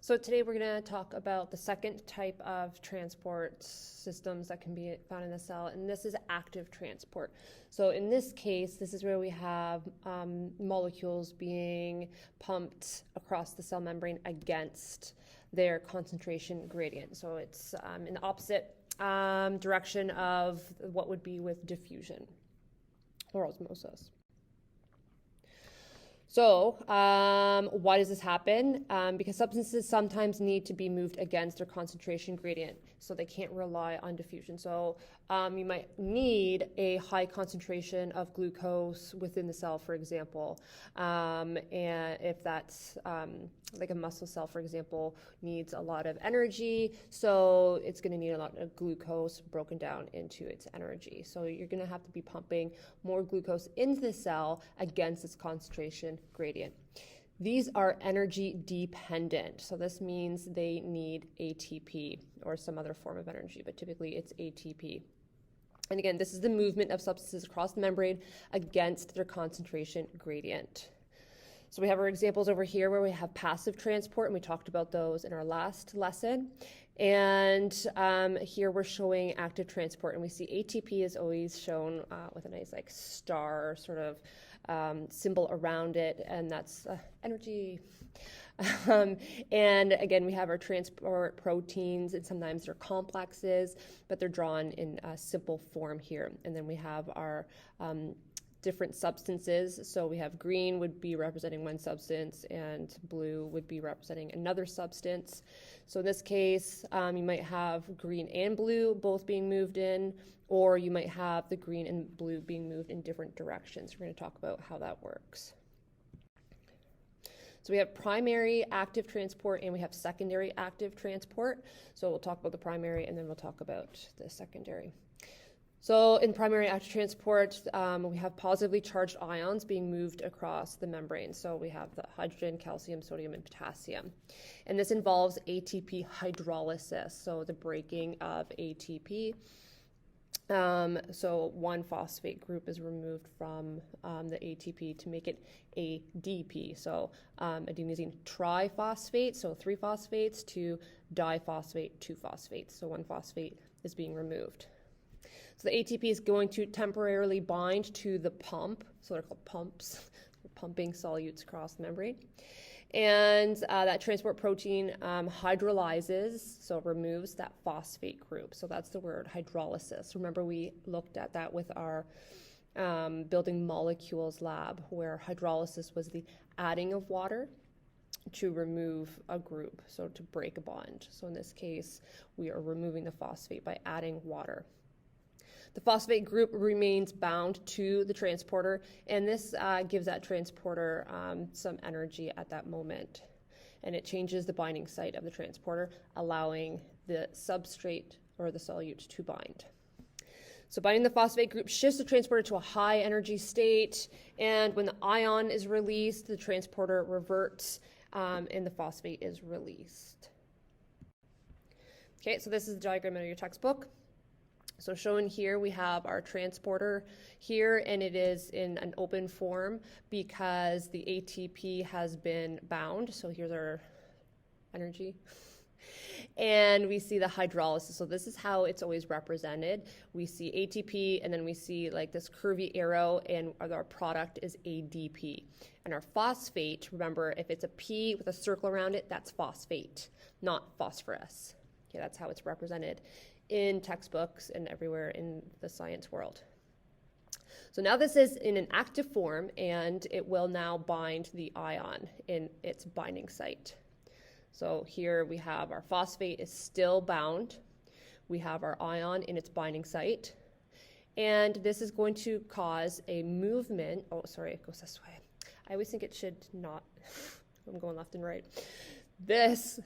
So today we're going to talk about the second type of transport systems that can be found in the cell, and this is active transport. So in this case, this is where we have molecules being pumped across the cell membrane against their concentration gradient. So it's in the opposite direction of what would be with diffusion or osmosis. So why does this happen? Because substances sometimes need to be moved against their concentration gradient, so they can't rely on diffusion. So you might need a high concentration of glucose within the cell, for example. And if that's like a muscle cell, for example, needs a lot of energy, so it's going to need a lot of glucose broken down into its energy. So you're going to have to be pumping more glucose into the cell against its concentration gradient. These are energy dependent, so this means they need ATP or some other form of energy, but typically it's ATP. And again, this is the movement of substances across the membrane against their concentration gradient. So we have our examples over here where we have passive transport, and we talked about those in our last lesson. And here we're showing active transport, and we see ATP is always shown with a nice like star sort of symbol around it, and that's energy. And again, we have our transport proteins, and sometimes they're complexes, but they're drawn in a simple form here. And then we have our different substances. So we have green would be representing one substance and blue would be representing another substance. So in this case, you might have green and blue both being moved in, or you might have the green and blue being moved in different directions. We're going to talk about how that works. So we have primary active transport and we have secondary active transport. So we'll talk about the primary and then we'll talk about the secondary. So in primary active transport, we have positively charged ions being moved across the membrane. So we have the hydrogen, calcium, sodium, and potassium. And this involves ATP hydrolysis, so the breaking of ATP. So one phosphate group is removed from the ATP to make it ADP. So adenosine triphosphate, so 3 phosphates, to diphosphate, 2 phosphates. So one phosphate is being removed. So the ATP is going to temporarily bind to the pump, so they're called pumps, pumping solutes across the membrane. And that transport protein hydrolyzes, so it removes that phosphate group. So that's the word hydrolysis. Remember, we looked at that with our building molecules lab, where hydrolysis was the adding of water to remove a group, so to break a bond. So in this case, we are removing the phosphate by adding water. The phosphate group remains bound to the transporter, and this gives that transporter some energy at that moment. And it changes the binding site of the transporter, allowing the substrate or the solute to bind. So binding the phosphate group shifts the transporter to a high energy state, and when the ion is released, the transporter reverts and the phosphate is released. Okay, so this is the diagram out of your textbook. So shown here, we have our transporter here, and it is in an open form because the ATP has been bound. So here's our energy. And we see the hydrolysis. So this is how it's always represented. We see ATP, and then we see like this curvy arrow, and our product is ADP. And our phosphate, remember, if it's a P with a circle around it, that's phosphate, not phosphorus. Okay, that's how it's represented in textbooks and everywhere in the science world. So now this is in an active form, and it will now bind the ion in its binding site. So here we have our phosphate is still bound. We have our ion in its binding site. And this is going to cause a movement. Oh, sorry, it goes this way. I always think it should not. I'm going left and right. This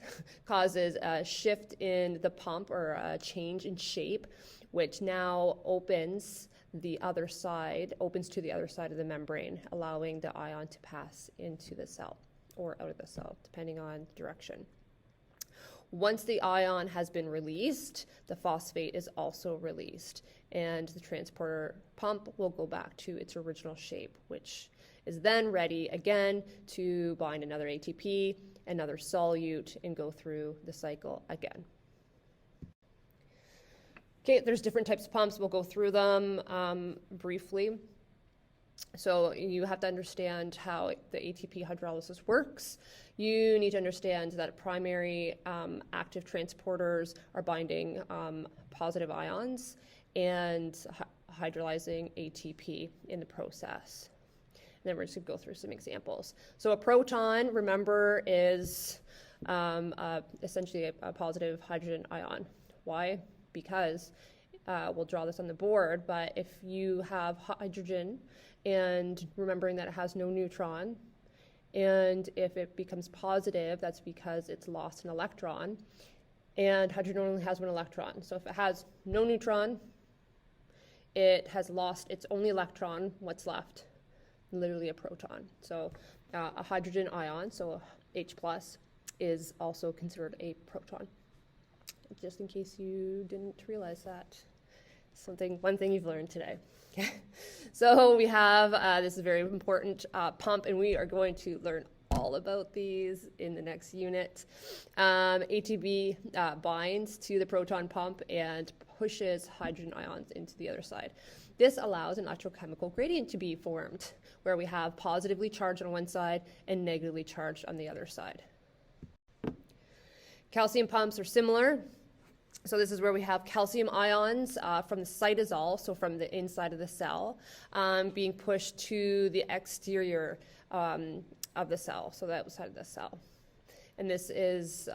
causes a shift in the pump, or a change in shape, which now opens to the other side of the membrane, allowing the ion to pass into the cell or out of the cell, depending on direction. Once the ion has been released, the phosphate is also released, and the transporter pump will go back to its original shape, which is then ready again to bind another ATP, another solute, and go through the cycle again. Okay, there's different types of pumps. We'll go through them briefly. So you have to understand how the ATP hydrolysis works. You need to understand that primary active transporters are binding positive ions and hydrolyzing ATP in the process. And then we're just going to go through some examples. So a proton, remember, is essentially a positive hydrogen ion. Why? Because we'll draw this on the board, but if you have hydrogen, and remembering that it has no neutron, and if it becomes positive, that's because it's lost an electron, and hydrogen only has one electron. So if it has no neutron, it has lost its only electron. What's left? Literally a proton. So a hydrogen ion, so H+, is also considered a proton. Just in case you didn't realize that. One thing you've learned today. Okay. So we have, this is a very important pump, and we are going to learn all about these in the next unit. ATP binds to the proton pump and pushes hydrogen ions into the other side. This allows an electrochemical gradient to be formed, where we have positively charged on one side and negatively charged on the other side. Calcium pumps are similar. So this is where we have calcium ions from the cytosol, so from the inside of the cell, being pushed to the exterior of the cell, so that side of the cell. And this is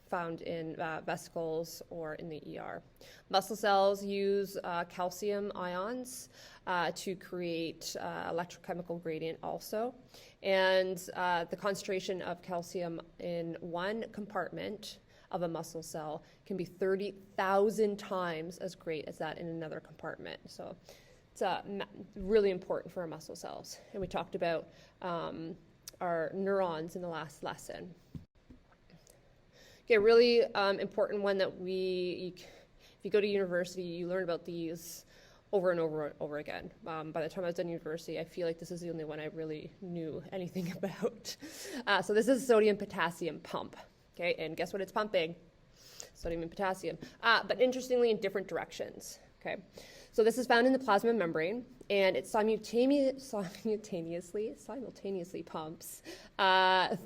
found in vesicles or in the ER. Muscle cells use calcium ions to create electrochemical gradient also. And the concentration of calcium in one compartment of a muscle cell can be 30,000 times as great as that in another compartment. So it's really important for our muscle cells. And we talked about our neurons in the last lesson. Okay, really important one that if you go to university, you learn about these over and over and over again. By the time I was done university, I feel like this is the only one I really knew anything about. So this is sodium-potassium pump. Okay, and guess what it's pumping? Sodium and potassium. But interestingly, in different directions. Okay, so this is found in the plasma membrane, and it simultaneously pumps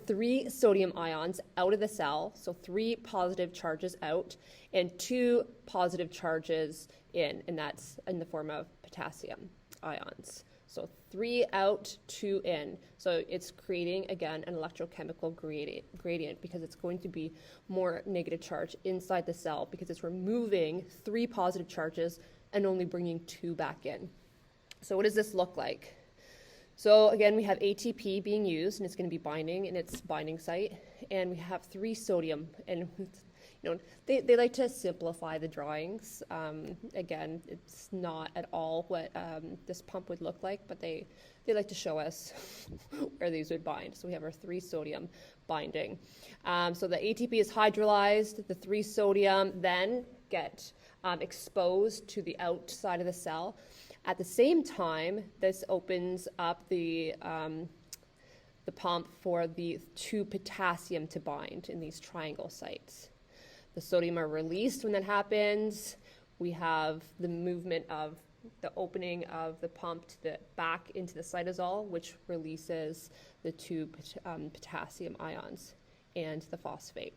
3 sodium ions out of the cell, so 3 positive charges out, and 2 positive charges in, and that's in the form of potassium ions. So 3 out, 2 in. So it's creating, again, an electrochemical gradient because it's going to be more negative charge inside the cell because it's removing 3 positive charges and only bringing 2 back in. So what does this look like? So again, we have ATP being used, and it's going to be binding in its binding site, and we have 3 sodium, and they like to simplify the drawings. Again, it's not at all what this pump would look like, but they like to show us where these would bind. So we have our 3 sodium binding. So the ATP is hydrolyzed. The 3 sodium then get exposed to the outside of the cell. At the same time, this opens up the pump for the 2 potassium to bind in these triangle sites. The sodium are released when that happens. We have the movement of the opening of the pump back into the cytosol, which releases the 2 potassium ions and the phosphate.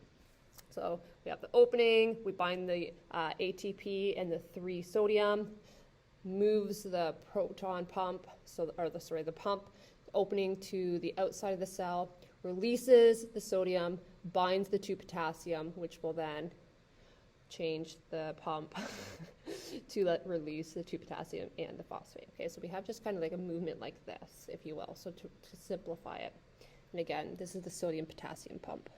So we have the opening, we bind the ATP and the 3 sodium, moves the proton pump, the pump opening to the outside of the cell, releases the sodium, binds the 2 potassium, which will then change the pump to release the 2 potassium and the phosphate. Okay, so we have just kind of like a movement like this, if you will, so to simplify it. And again, this is the sodium-potassium pump.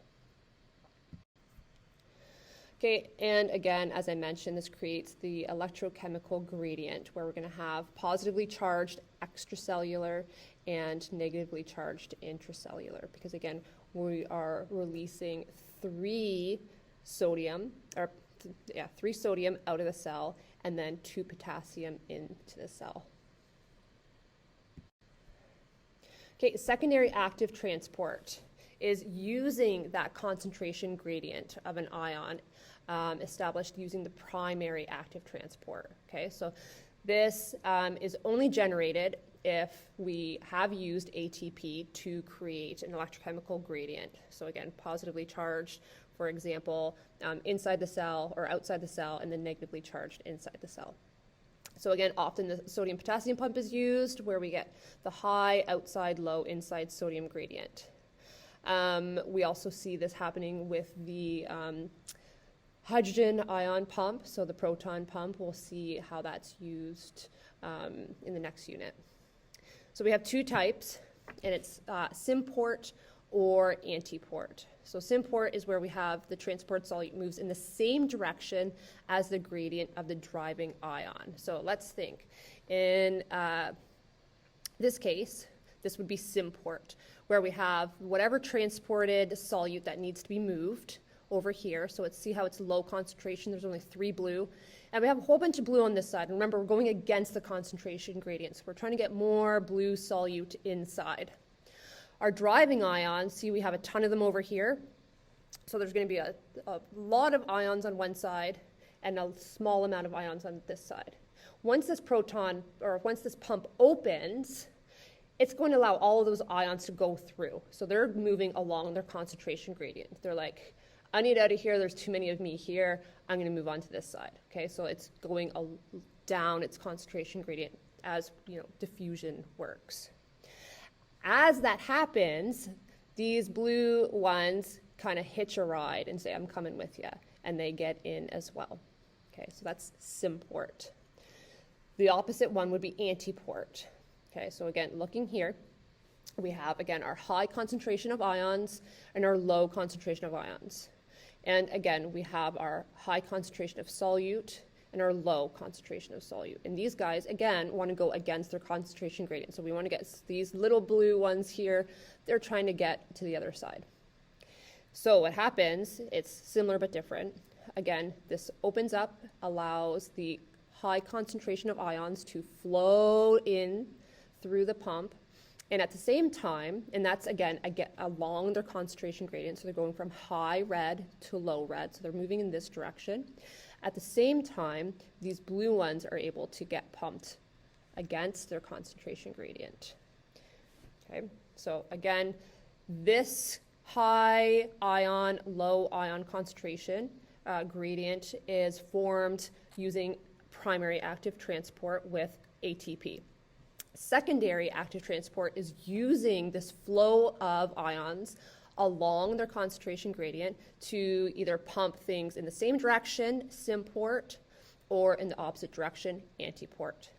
Okay, and again, as I mentioned, this creates the electrochemical gradient where we're going to have positively charged extracellular and negatively charged intracellular, because again, we are releasing 3 sodium out of the cell and then 2 potassium into the cell. Okay, secondary active transport is using that concentration gradient of an ion established using the primary active transport. Okay, so this is only generated if we have used ATP to create an electrochemical gradient. So again, positively charged, for example, inside the cell or outside the cell, and then negatively charged inside the cell. So again, often the sodium-potassium pump is used where we get the high outside, low inside sodium gradient. We also see this happening with the hydrogen ion pump, so the proton pump. We'll see how that's used in the next unit. So we have two types, and it's symport or antiport. So symport is where we have the transport solute moves in the same direction as the gradient of the driving ion. So let's think. In this case, this would be symport, where we have whatever transported solute that needs to be moved over here. So let's see how it's low concentration. There's only 3 blue. And we have a whole bunch of blue on this side. Remember, we're going against the concentration gradient. So we're trying to get more blue solute inside. Our driving ions, see we have a ton of them over here. So there's going to be a lot of ions on one side and a small amount of ions on this side. Once this pump opens, it's going to allow all of those ions to go through. So they're moving along their concentration gradient. They're like, I need out of here, there's too many of me here, I'm going to move on to this side. Okay, so it's going down its concentration gradient as diffusion works. As that happens, these blue ones kind of hitch a ride and say, I'm coming with you, and they get in as well. Okay, so that's symport. The opposite one would be antiport. Okay, so again, looking here, we have, again, our high concentration of ions and our low concentration of ions. And again, we have our high concentration of solute and our low concentration of solute. And these guys, again, want to go against their concentration gradient. So we want to get these little blue ones here. They're trying to get to the other side. So what happens, it's similar but different. Again, this opens up, allows the high concentration of ions to flow in through the pump. And at the same time, and that's again along their concentration gradient, so they're going from high red to low red, so they're moving in this direction. At the same time, these blue ones are able to get pumped against their concentration gradient. Okay, so again, this high ion, low ion concentration gradient is formed using primary active transport with ATP. Secondary active transport is using this flow of ions along their concentration gradient to either pump things in the same direction, symport, or in the opposite direction, antiport.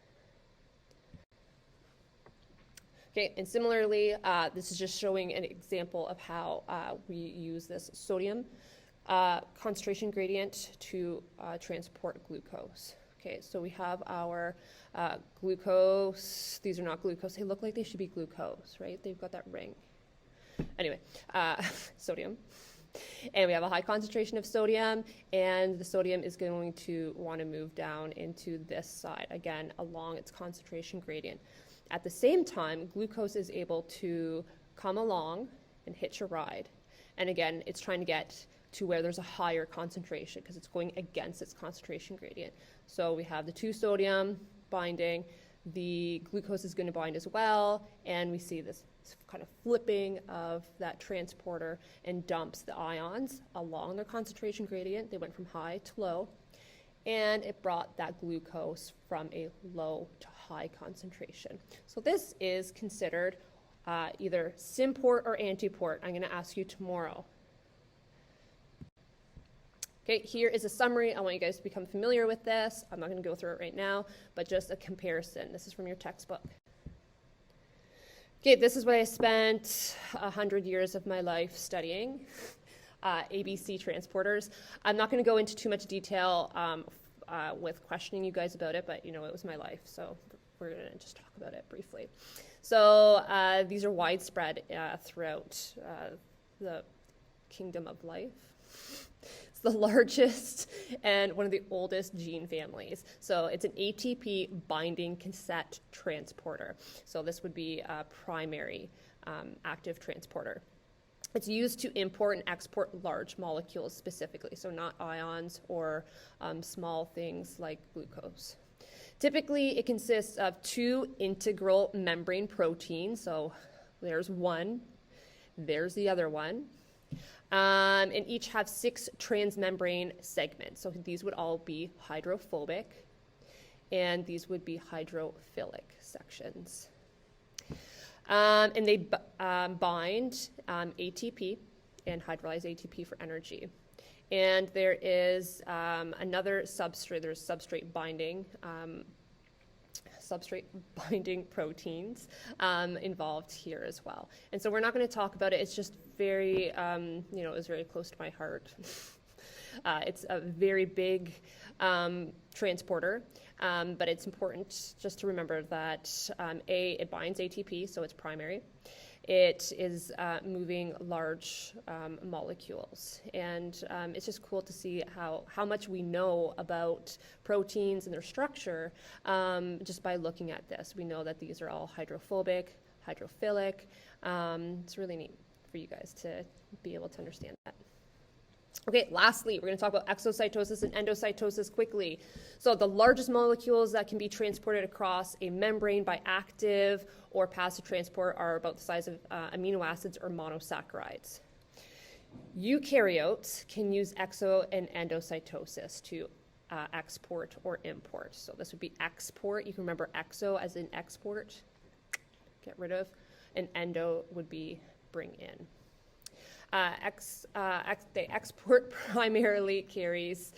Okay, and similarly, this is just showing an example of how we use this sodium concentration gradient to transport glucose. Okay, so we have our glucose. These are not glucose. They look like they should be glucose, right? They've got that ring. Anyway, sodium. And we have a high concentration of sodium, and the sodium is going to want to move down into this side, again, along its concentration gradient. At the same time, glucose is able to come along and hitch a ride. And again, it's trying to get to where there's a higher concentration because it's going against its concentration gradient. So we have the 2 sodium binding, the glucose is going to bind as well, and we see this kind of flipping of that transporter and dumps the ions along their concentration gradient. They went from high to low, and it brought that glucose from a low to high concentration. So this is considered either symport or antiport. I'm going to ask you tomorrow. Okay, here is a summary. I want you guys to become familiar with this. I'm not going to go through it right now, but just a comparison. This is from your textbook. Okay, this is what I spent 100 years of my life studying, ABC transporters. I'm not going to go into too much detail with questioning you guys about it, but it was my life, so we're going to just talk about it briefly. So these are widespread throughout the kingdom of life. It's the largest and one of the oldest gene families. So it's an ATP binding cassette transporter. So this would be a primary active transporter. It's used to import and export large molecules specifically, so not ions or small things like glucose. Typically, it consists of 2 integral membrane proteins, so there's one, there's the other one, and each have 6 transmembrane segments. So these would all be hydrophobic, and these would be hydrophilic sections. And they bind ATP and hydrolyze ATP for energy. And there is another substrate, there's substrate binding proteins involved here as well. And so we're not going to talk about it. It's just very, it's very close to my heart. It's a very big transporter, but it's important just to remember that it binds ATP, so it's primary. It is moving large molecules, and it's just cool to see how much we know about proteins and their structure just by looking at this. We know that these are all hydrophobic, hydrophilic. It's really neat for you guys to be able to understand that. Okay, lastly, we're going to talk about exocytosis and endocytosis quickly. So the largest molecules that can be transported across a membrane by active or passive transport are about the size of amino acids or monosaccharides. Eukaryotes can use exo and endocytosis to export or import. So this would be export. You can remember exo as in export, get rid of, and endo would be bring in. The export primarily carries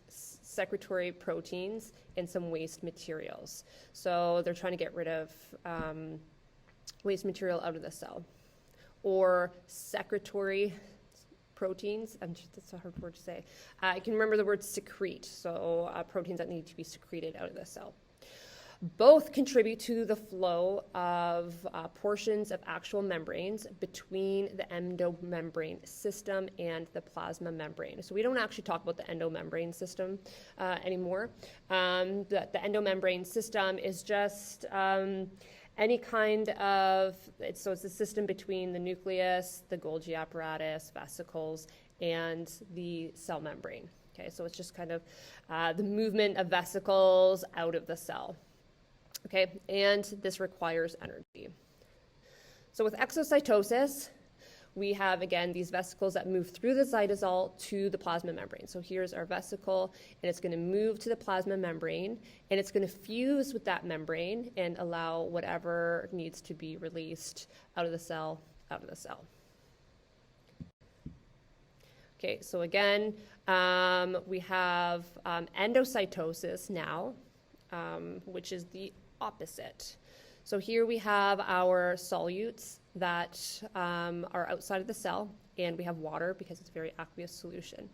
secretory proteins and some waste materials. So they're trying to get rid of waste material out of the cell. Or secretory proteins, that's a hard word to say. You can remember the word secrete, so proteins that need to be secreted out of the cell. Both contribute to the flow of portions of actual membranes between the endomembrane system and the plasma membrane. So we don't actually talk about the endomembrane system anymore. The endomembrane system is just any kind of, it's the system between the nucleus, the Golgi apparatus, vesicles, and the cell membrane. Okay, so it's just kind of the movement of vesicles out of the cell. Okay, and this requires energy. So with exocytosis, we have, again, these vesicles that move through the cytosol to the plasma membrane. So here's our vesicle, and it's going to move to the plasma membrane, and it's going to fuse with that membrane and allow whatever needs to be released out of the cell, out of the cell. Okay, so again, we have endocytosis now, which is the opposite. So here we have our solutes that are outside of the cell, and we have water because it's a very aqueous solution.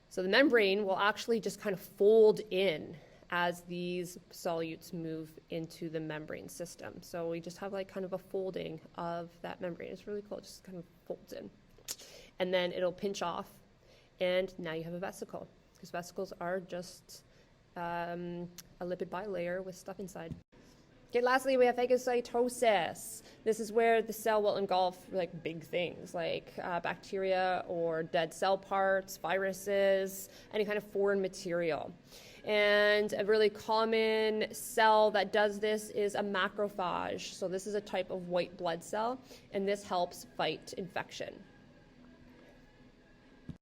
So the membrane will actually just kind of fold in as these solutes move into the membrane system. So we just have like kind of a folding of that membrane. It's really cool, it just kind of folds in. And then it'll pinch off, and now you have a vesicle, because vesicles are just a lipid bilayer with stuff inside. Okay, lastly, we have phagocytosis. This is where the cell will engulf like big things like bacteria or dead cell parts, viruses, any kind of foreign material. And a really common cell that does this is a macrophage. So this is a type of white blood cell, and this helps fight infection.